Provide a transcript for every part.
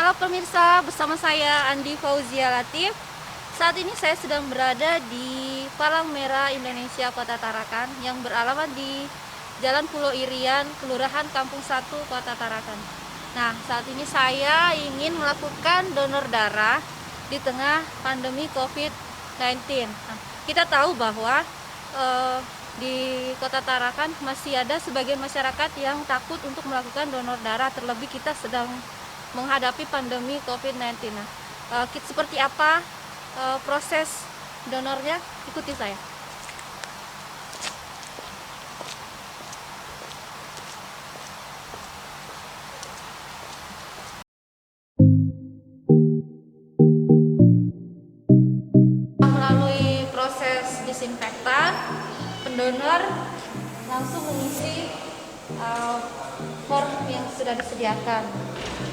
Halo pemirsa, bersama saya Andi Fauzia Latif. Saat ini saya sedang berada di Palang Merah Indonesia Kota Tarakan yang beralamat di Jalan Pulau Irian, Kelurahan Kampung 1, Kota Tarakan. Nah, saat ini saya ingin melakukan donor darah di tengah pandemi COVID-19. Nah, kita tahu bahwa di Kota Tarakan masih ada sebagian masyarakat yang takut untuk melakukan donor darah, terlebih kita sedang menghadapi pandemi COVID-19. Nah, seperti apa proses donornya? Ikuti saya. Melalui proses disinfektan, pendonor langsung mengisi form yang sudah disediakan.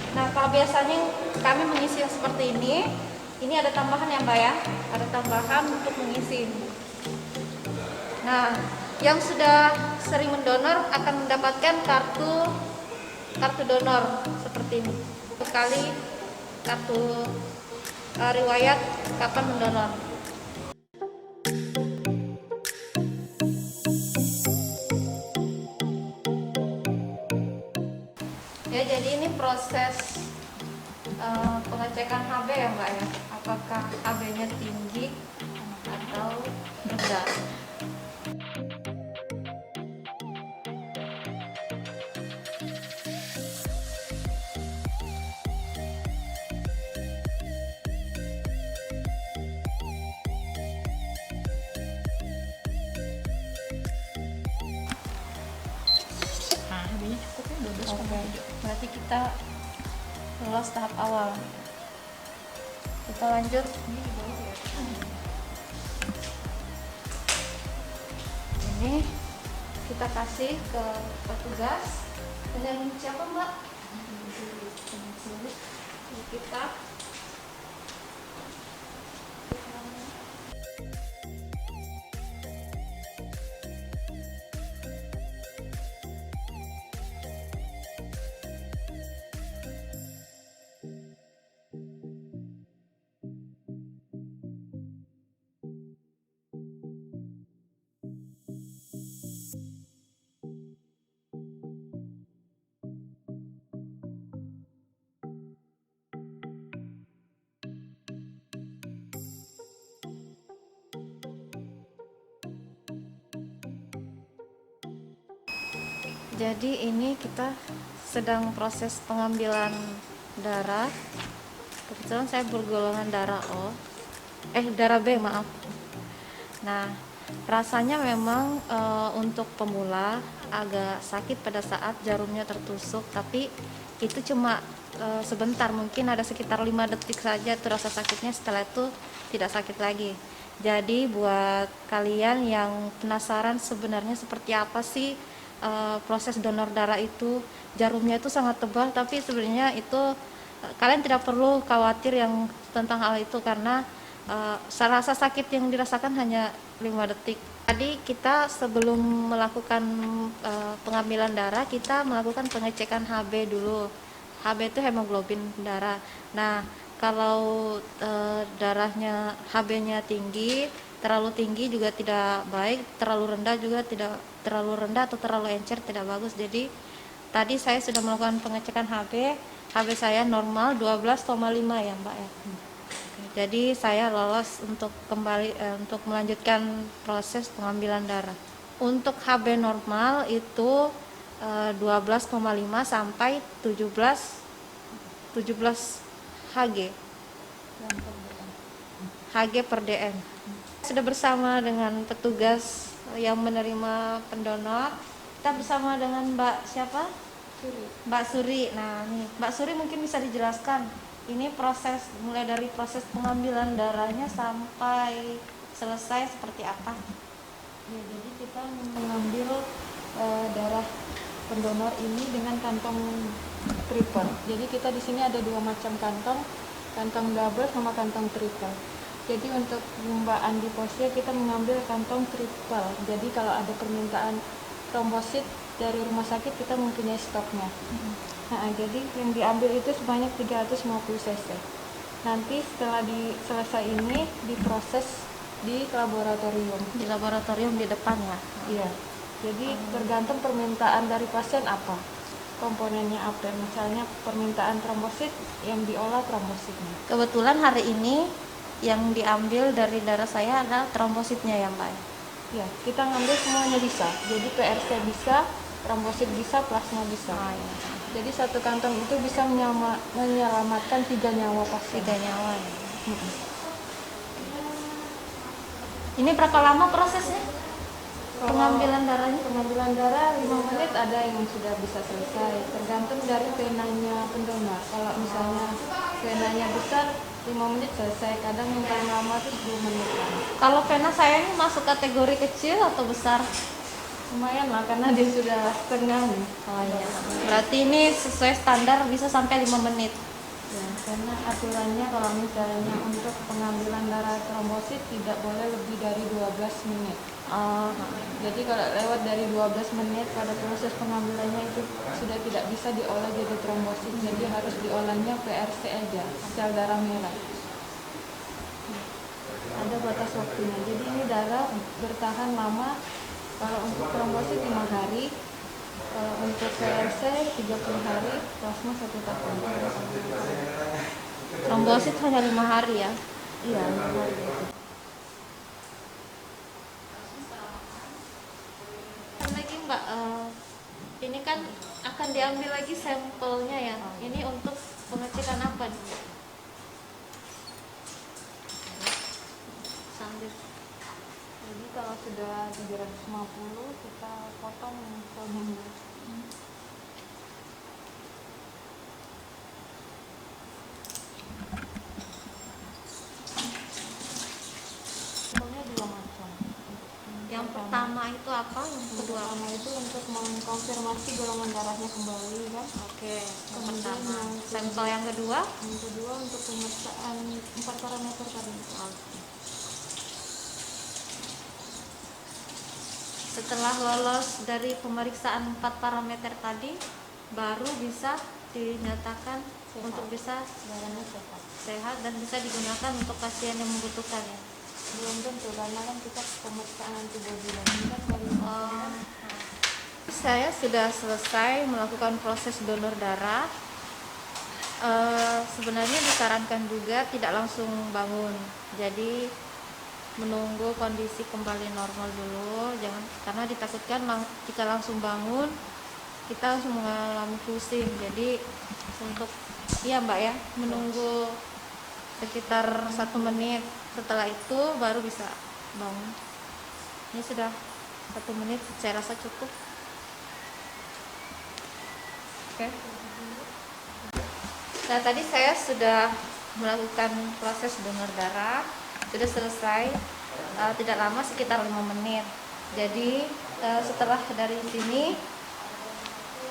Nah, kalau biasanya kami mengisi yang seperti ini ada tambahan ya Mbak ya, ada tambahan untuk mengisi. Nah, yang sudah sering mendonor akan mendapatkan kartu donor seperti ini. Sekali kartu riwayat kapan mendonor. Ya, jadi ini proses pengecekan HB ya Mbak ya, apakah HB-nya tinggi atau rendah. Nah, HB-nya cukup ya, 12,7. Oke, berarti kita lolos tahap awal. Kita lanjut. Ini kita kasih ke petugas. Dengan siapa Mbak? Kita jadi ini kita sedang proses pengambilan darah. Kebetulan saya bergolongan darah darah B, maaf. Nah, rasanya memang untuk pemula agak sakit pada saat jarumnya tertusuk, tapi itu cuma sebentar, mungkin ada sekitar 5 detik saja tuh rasa sakitnya, setelah itu tidak sakit lagi. Jadi buat kalian yang penasaran sebenarnya seperti apa sih proses donor darah itu, jarumnya itu sangat tebal, tapi sebenarnya itu kalian tidak perlu khawatir yang tentang hal itu, karena rasa sakit yang dirasakan hanya 5 detik. Tadi kita sebelum melakukan pengambilan darah, kita melakukan pengecekan HB dulu. HB itu hemoglobin darah. Nah, kalau darahnya HB-nya tinggi, terlalu tinggi juga tidak baik, terlalu rendah juga tidak, terlalu rendah atau terlalu encer tidak bagus. Jadi tadi saya sudah melakukan pengecekan HB saya normal 12,5 ya Mbak ya. Jadi saya lolos untuk untuk melanjutkan proses pengambilan darah. Untuk HB normal itu 12,5 sampai 17 Hg per dm. Sudah bersama dengan petugas yang menerima pendonor. Kita bersama dengan Mbak siapa? Mbak Suri. Nah, nih Mbak Suri mungkin bisa dijelaskan ini proses, mulai dari proses pengambilan darahnya sampai selesai seperti apa? Ya, jadi kita mengambil darah pendonor ini dengan kantong triple. Jadi kita di sini ada 2 macam kantong double sama kantong triple. Jadi untuk Mbak Andi Fauzia kita mengambil kantong triple. Jadi kalau ada permintaan trombosit dari rumah sakit kita mempunyai stoknya. Nah, jadi yang diambil itu sebanyak 350 cc. Nanti setelah selesai ini diproses di laboratorium. Di laboratorium di depan ya. Iya. Jadi tergantung permintaan dari pasien apa, komponennya apa. Misalnya permintaan trombosit, yang diolah trombositnya. Kebetulan hari ini yang diambil dari darah saya adalah trombositnya ya Mbak. Ya, kita ngambil semuanya bisa. Jadi PRC bisa, trombosit bisa, plasma bisa. Oh, iya. Jadi satu kantong itu bisa menyelamatkan 3 nyawa pasien. 3 nyawa ya. Mm-mm. Ini berapa lama prosesnya? Pengambilan darahnya? Pengambilan darah 5 menit, ada yang sudah bisa selesai, tergantung dari venanya pendonor. Kalau misalnya venanya besar 5 menit selesai, kadang yang paling lama itu 10 menit kan. Kalau vena saya ini masuk kategori kecil atau besar? Lumayan lah karena dia sudah setengah nih. Oh iya. Berarti ini sesuai standar bisa sampai 5 menit. Ya, karena aturannya kalau misalnya untuk pengambilan darah trombosit tidak boleh lebih dari 12 menit. Oh, Jadi kalau lewat dari 12 menit pada proses pengambilannya itu sudah tidak bisa diolah jadi trombosit. Jadi harus diolahnya PRC aja, sel darah merah. Ada batas waktunya. Jadi ini darah bertahan lama. Kalau untuk trombosit 5 hari, kalau untuk PRC 30 hari, plasma 1 tahun. trombosit hanya 5 hari ya. Iya, 5 hari. Lagi Mbak, ini kan akan diambil lagi sampelnya ya. Ini untuk pengecekan apa nih? Sambil. Jadi kalau sudah 350 kita potong selnya. Selnya 2 macam. Yang pertama itu apa? Yang Yang kedua? pertama itu untuk mengkonfirmasi golongan darahnya kembali kan. Oke, yang Kemudian pertama. yang Sampel yang kedua? Yang kedua untuk pemeriksaan 4 parameter tadi. Setelah lolos dari pemeriksaan 4 parameter tadi, baru bisa dinyatakan Sehat. untuk bisa Darahnya sehat. sehat dan bisa digunakan untuk pasien yang membutuhkan ya. Belum tentu karena kan kita pemeriksaan antibodi lagi kan dari Saya sudah selesai melakukan proses donor darah. Sebenarnya disarankan juga tidak langsung bangun. Jadi menunggu kondisi kembali normal dulu, jangan, karena ditakutkan jika langsung bangun kita langsung mengalami pusing. Jadi untuk Mbak ya, menunggu sekitar 1 menit, setelah itu baru bisa bangun. Ini sudah 1 menit, saya rasa cukup. Oke. Nah, tadi saya sudah melakukan proses donor darah, sudah selesai, tidak lama, sekitar 5 menit. Jadi setelah dari sini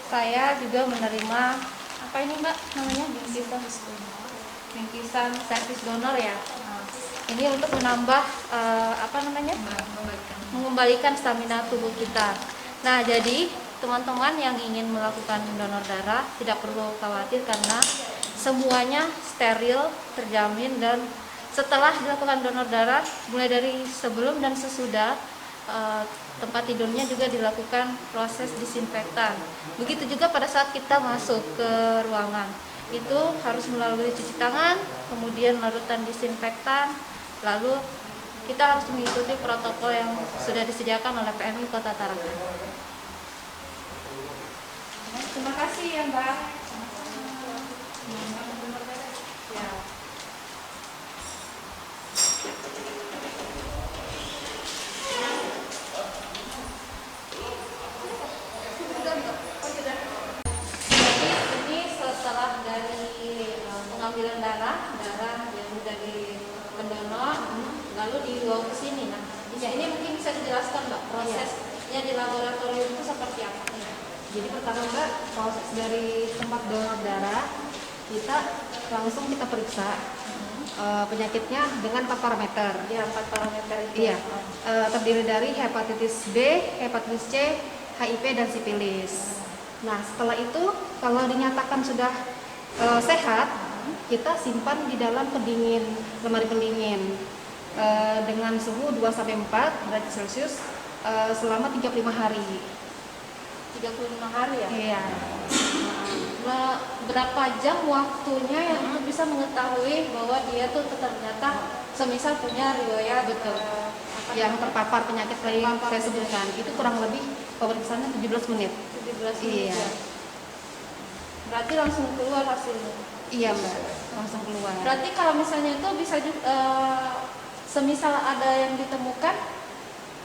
saya juga menerima apa ini Mbak namanya, bingkisan servis donor ya. Ini untuk menambah mengembalikan stamina tubuh kita. Nah, jadi teman-teman yang ingin melakukan donor darah tidak perlu khawatir karena semuanya steril, terjamin, dan setelah dilakukan donor darah, mulai dari sebelum dan sesudah, tempat tidurnya juga dilakukan proses disinfektan. Begitu juga pada saat kita masuk ke ruangan, itu harus melalui cuci tangan, kemudian larutan disinfektan, lalu kita harus mengikuti protokol yang sudah disediakan oleh PMI Kota Tarakan. Terima kasih ya Mbak. Ya. Ini setelah dari pengambilan darah yang dari pendonor, lalu dibawa ke sini. Nah, ya ini mungkin bisa dijelaskan Mbak, prosesnya di laboratorium itu seperti apa? Jadi pertama Mbak, proses dari tempat donor darah kita langsung kita periksa penyakitnya dengan 4 parameter. Ya, 4 parameter itu. Iya, terdiri dari hepatitis B, hepatitis C, HIV dan sipilis. Nah, setelah itu kalau dinyatakan sudah sehat, kita simpan di dalam lemari pendingin dengan suhu 2 sampai 4 derajat Celcius selama 35 hari. 35 hari ya? Iya. Nah, berapa jam waktunya yang untuk bisa mengetahui bahwa dia tuh ternyata semisal punya riwayat Yang terpapar penyakit tadi saya sebutkan itu kurang lebih pemeriksaannya 17 menit. 17 menit Iya. ya? Berarti langsung keluar hasilnya? Iya Mbak, langsung keluar. Berarti kalau misalnya itu bisa juga, semisal ada yang ditemukan,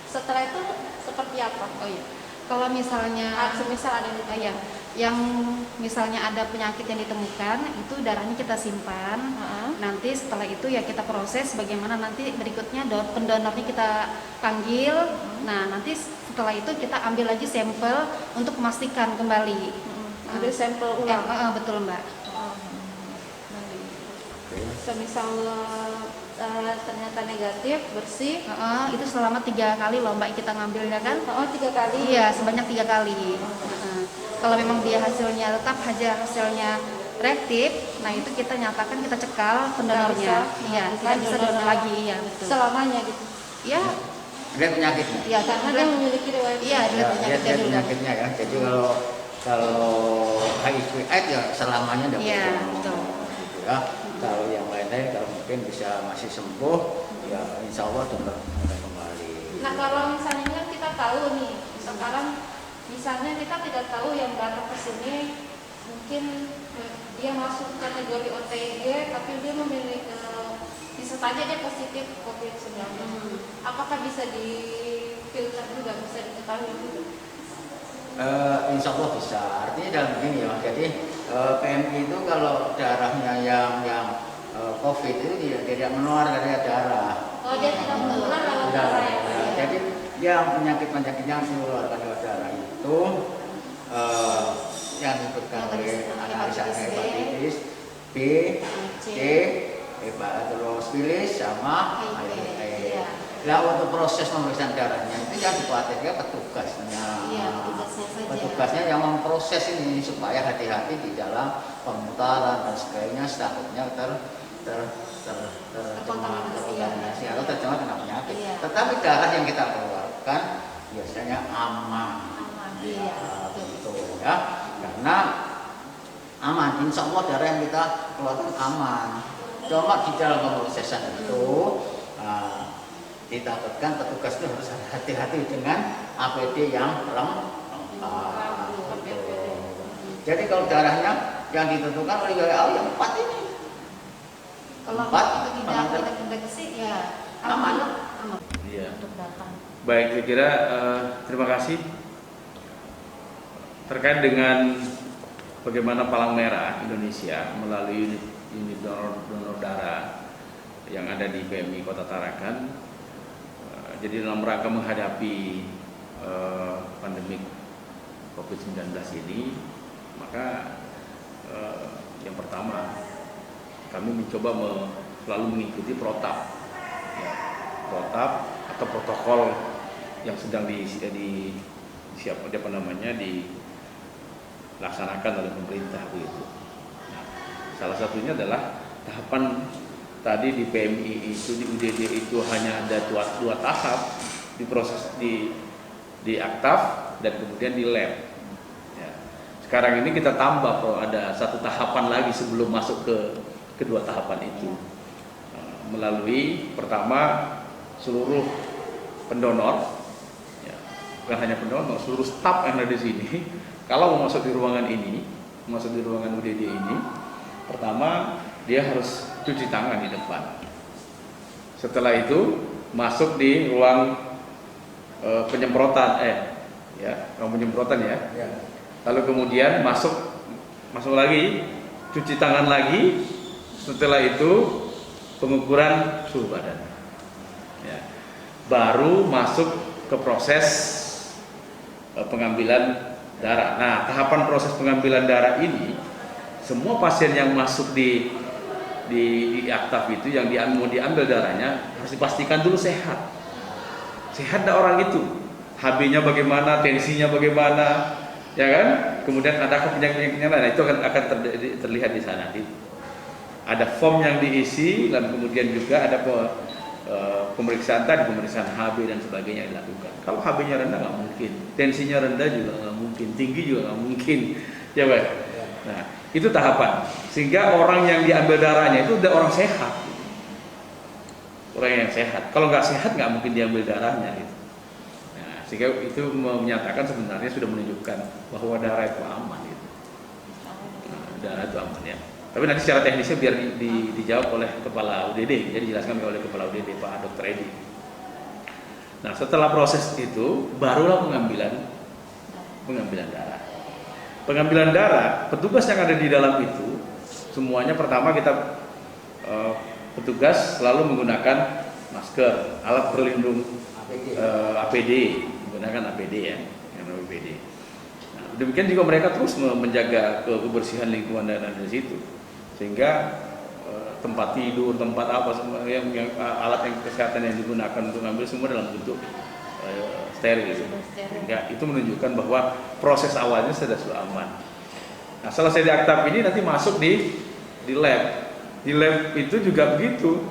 setelah itu seperti apa? Oh iya, kalau misalnya Semisal ada yang ditemukan. iya, yang misalnya ada penyakit yang ditemukan itu darahnya kita simpan. Nanti setelah itu ya kita proses bagaimana nanti berikutnya pendonornya kita panggil. Nah nanti setelah itu kita ambil lagi sampel untuk memastikan kembali. Ambil sampel ulang. Betul Mbak. Semisal ternyata negatif, bersih. Itu selama 3 kali loh Mbak kita ngambilnya kan? 3 kali. Iya, sebanyak 3 kali. Kalau memang dia hasilnya hasilnya reaktif, nah itu kita nyatakan kita cekal pendonornya. Iya, tidak bisa donor lagi. Iya, betul. Selamanya gitu. Ya, Lihat penyakitnya. ya Karena dia memiliki riwayat. Iya, Ya, penyakitnya lihat dulu. penyakitnya ya. Jadi kalau HIV/AIDS ya selamanya dapat Iya, donor, betul. gitu ya. Kalau yang lain-lain kalau mungkin bisa masih sembuh, ya insya Allah donor kembali. Nah kalau misalnya kita tahu nih, sekarang misalnya kita tidak tahu yang datang ke sini mungkin dia masuk kategori OTG tapi dia memiliki bisa saja dia positif COVID-19. Apakah bisa difilter juga, bisa diketahui juga? Insya Allah bisa. Artinya dalam begini ya, jadi PMI itu kalau darahnya yang COVID itu tidak menular dari darah. Oh dia tidak menular lewat darah ya? Jadi yang penyakit-penyakit yang dikeluarkan lewat darah itu yang disebutkan oleh analisa hepatitis B, C, terus bilis sama HIV. Nah untuk proses pemeriksaan darahnya itu yang dikhawatirkan petugasnya. Iya, petugasnya saja. Petugasnya yang memproses ini supaya hati-hati di dalam pemutaran dan sebagainya, takutnya terkontaminasi atau tercemar kena penyakit. Iya. Tetapi darah yang kita keluarkan biasanya aman. Iya, Betul ya. Karena aman, insya Allah darah yang kita keluarkan aman. Cuma di dalam pemrosesan itu ditakutkan petugas itu harus hati-hati dengan APD yang lengkap. Jadi kalau darahnya yang ditentukan oleh WHO yang 4 ini. Kalau Empat, itu tidak pengantar. terdeteksi ya Aman. Iya. untuk datang. Baik, saya kira terima kasih terkait dengan bagaimana Palang Merah Indonesia melalui unit donor darah yang ada di PMI Kota Tarakan. Jadi dalam rangka menghadapi pandemik COVID-19 ini, maka yang pertama kami mencoba selalu mengikuti protap, ya, protap atau protokol yang sedang dilaksanakan oleh pemerintah begitu. Nah, salah satunya adalah tahapan tadi di PMI itu, di UDD itu hanya ada dua tahap, diproses di aktif dan kemudian di lab. Ya. Sekarang ini kita tambah ada satu tahapan lagi sebelum masuk ke kedua tahapan itu, melalui pertama seluruh pendonor, ya, bukan hanya pendonor, seluruh staf yang ada di sini. Kalau mau masuk di ruangan ini, masuk di ruangan UDD ini, pertama dia harus cuci tangan di depan. Setelah itu masuk di ruang penyemprotan, ruang penyemprotan ya. Lalu kemudian masuk lagi, cuci tangan lagi. Setelah itu pengukuran suhu badan. Ya. Baru masuk ke proses pengambilan darah. Nah, tahapan proses pengambilan darah ini, semua pasien yang masuk di aktif itu yang mau diambil darahnya harus dipastikan dulu sehat. Sehat dah orang itu. HB-nya bagaimana, tensinya bagaimana, ya kan? kemudian ada penyakit-penyakitnya lain, itu akan terlihat di sana. Ada form yang diisi, dan kemudian juga ada pemeriksaan tadi, pemeriksaan HB dan sebagainya dilakukan. Kalau HB-nya rendah nggak mungkin, tensinya rendah juga nggak mungkin, tinggi juga nggak mungkin, ya Pak. Nah, itu tahapan. Sehingga orang yang diambil darahnya itu udah orang sehat, orang yang sehat. Kalau nggak sehat nggak mungkin diambil darahnya, gitu. Nah, sehingga itu menyatakan sebenarnya sudah menunjukkan bahwa darah itu aman, gitu. Nah, darah itu aman ya. Tapi nanti secara teknisnya biar dijawab oleh Kepala UDD, jadi dijelaskan oleh Kepala UDD Pak Dr. Edi. Nah, setelah proses itu barulah pengambilan darah. Pengambilan darah, petugas yang ada di dalam itu semuanya pertama kita petugas selalu menggunakan masker, alat pelindung APD, menggunakan APD ya, yang APD. Nah, demikian juga mereka terus menjaga kebersihan lingkungan dan ada di situ. Sehingga tempat tidur, tempat apa semua yang alat yang kesehatan yang digunakan untuk ngambil semua dalam bentuk steril gitu. Sehingga itu menunjukkan bahwa proses awalnya sudah aman. Nah, selesai di aktab ini nanti masuk di lab. Di lab itu juga begitu.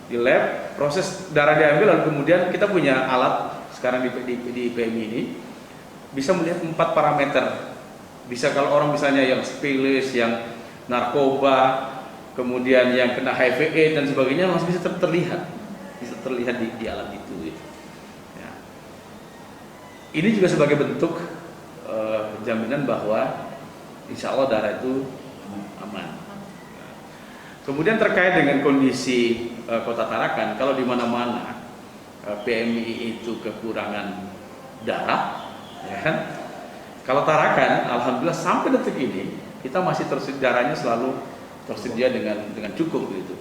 Di lab proses darah diambil lalu kemudian kita punya alat sekarang di PMI ini bisa melihat 4 parameter. Bisa kalau orang misalnya yang spilis, yang narkoba, kemudian yang kena HIV/AIDS dan sebagainya masih bisa terlihat di alat itu. Gitu. Ya. Ini juga sebagai bentuk jaminan bahwa insya Allah darah itu aman. Nah, kemudian terkait dengan kondisi Kota Tarakan, kalau di mana-mana PMI itu kekurangan darah, ya kan? Kalau Tarakan, alhamdulillah sampai detik ini kita masih darahnya selalu tersedia dengan cukup gitu.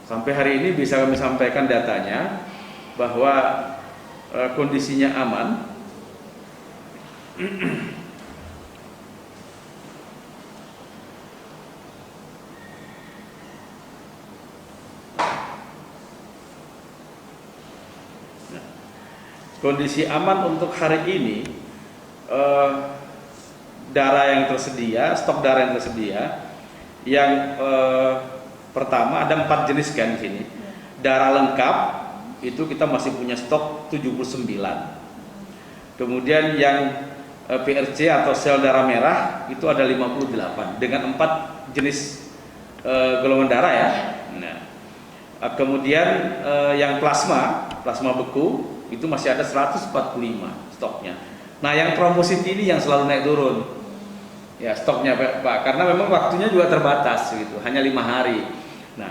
Sampai hari ini bisa kami sampaikan datanya bahwa kondisinya aman. Nah, kondisi aman untuk hari ini. Darah yang tersedia, stok darah yang tersedia, yang pertama ada 4 jenis kan di sini. Darah lengkap itu kita masih punya stok 79. Kemudian yang PRC atau sel darah merah itu ada 58 dengan 4 jenis golongan darah ya. Nah, kemudian yang plasma beku itu masih ada 145 stoknya. Nah, yang trombosit ini yang selalu naik turun. Ya, stoknya Pak, karena memang waktunya juga terbatas gitu, hanya 5 hari. Nah,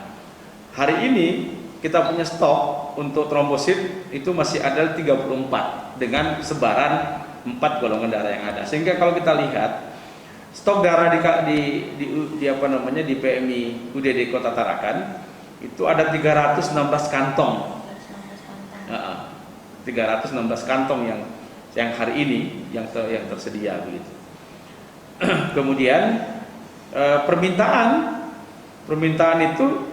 hari ini kita punya stok untuk trombosit itu masih ada 34 dengan sebaran 4 golongan darah yang ada. Sehingga kalau kita lihat stok darah di PMI UDD Kota Tarakan itu ada 316 kantong. 316 kantong yang hari ini yang tersedia begitu. Kemudian permintaan itu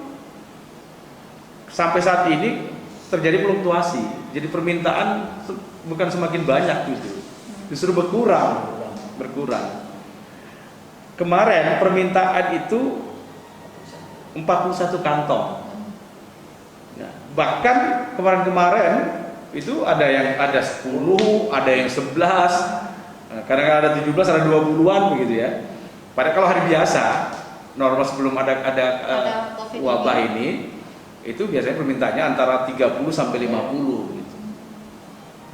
sampai saat ini terjadi fluktuasi. Jadi permintaan bukan semakin banyak justru berkurang. Kemarin permintaan itu 41 kantong. Nah, bahkan kemarin itu ada 10, ada yang 11. Nah, kadang ada 17, ada 20-an begitu ya. Padahal kalau hari biasa, normal sebelum ada wabah ini, itu biasanya permintaannya antara 30 sampai 50 gitu.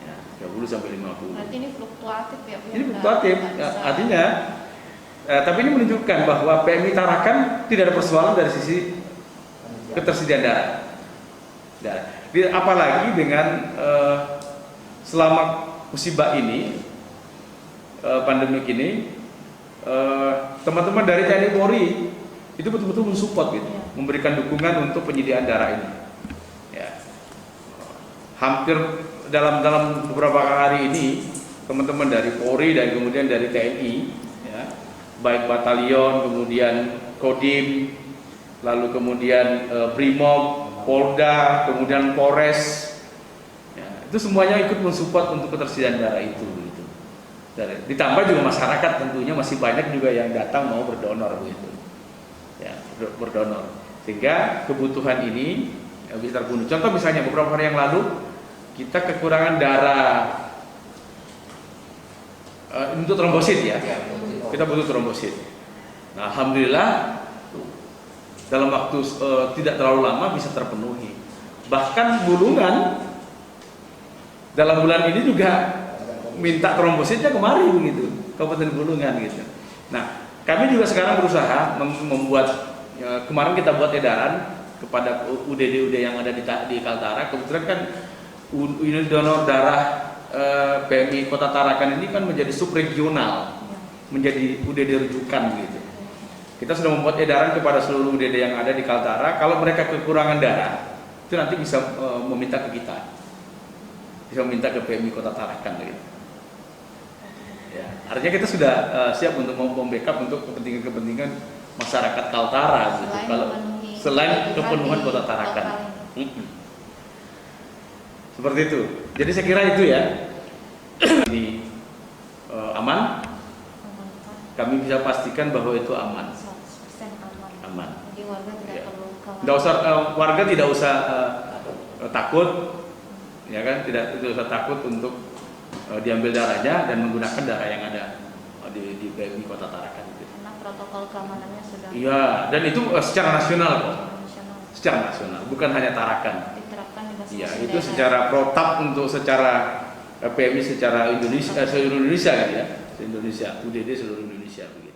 Ya, 30 sampai 50. Berarti ini fluktuatif ya? Ini fluktuatif, ya, artinya tapi ini menunjukkan bahwa PMI Tarakan tidak ada persoalan dari sisi ketersediaan darah. Apalagi dengan selama musibah ini, pandemik ini, teman-teman dari TNI Polri itu betul-betul mensupport gitu, memberikan dukungan untuk penyediaan darah ini. Ya. Hampir dalam beberapa hari ini teman-teman dari Polri dan kemudian dari TNI, ya, baik batalion, kemudian Kodim, lalu kemudian Brimob, Polda, kemudian Polres, ya, itu semuanya ikut mensupport untuk ketersediaan darah itu. Gitu. Ditambah juga masyarakat tentunya masih banyak juga yang datang mau berdonor begitu, ya berdonor, sehingga kebutuhan ini bisa terpenuhi. Contoh misalnya beberapa hari yang lalu kita kekurangan darah untuk trombosit ya, kita butuh trombosit. Nah, alhamdulillah dalam waktu tidak terlalu lama bisa terpenuhi. Bahkan Bulungan dalam bulan ini juga minta trombositnya kemari begitu, Kabupaten Bulungan gitu. Nah, kami juga sekarang berusaha membuat kemarin kita buat edaran kepada UDD yang ada di Kaltara. Kebetulan kan unit donor darah PMI Kota Tarakan ini kan menjadi subregional, menjadi UDD rujukan gitu. Kita sudah membuat edaran kepada seluruh UDD yang ada di Kaltara, kalau mereka kekurangan darah itu nanti bisa meminta ke kita, bisa meminta ke PMI Kota Tarakan gitu. Ya, artinya kita sudah siap untuk membackup untuk kepentingan masyarakat Kaltara gitu. Kalau selain kepenuhan Kota Tarakan. Seperti itu. Jadi saya kira itu ya. Ini aman. Kami bisa pastikan bahwa itu aman. 100% aman. Aman. Jadi warga tidak Ya. perlu khawatir. Nggak usah warga tidak usah takut, ya kan? Tidak usah takut untuk diambil darahnya dan menggunakan darah yang ada di PMI Kota Tarakan. Karena protokol keamanannya sudah Iya, dan itu secara nasional kok. nasional Secara nasional, bukan hanya Tarakan. diterapkan di masing-masing Iya, itu daerah. secara protap untuk secara PMI secara Indonesia, seluruh Indonesia gitu ya. Se-Indonesia, UDD seluruh Indonesia begitu.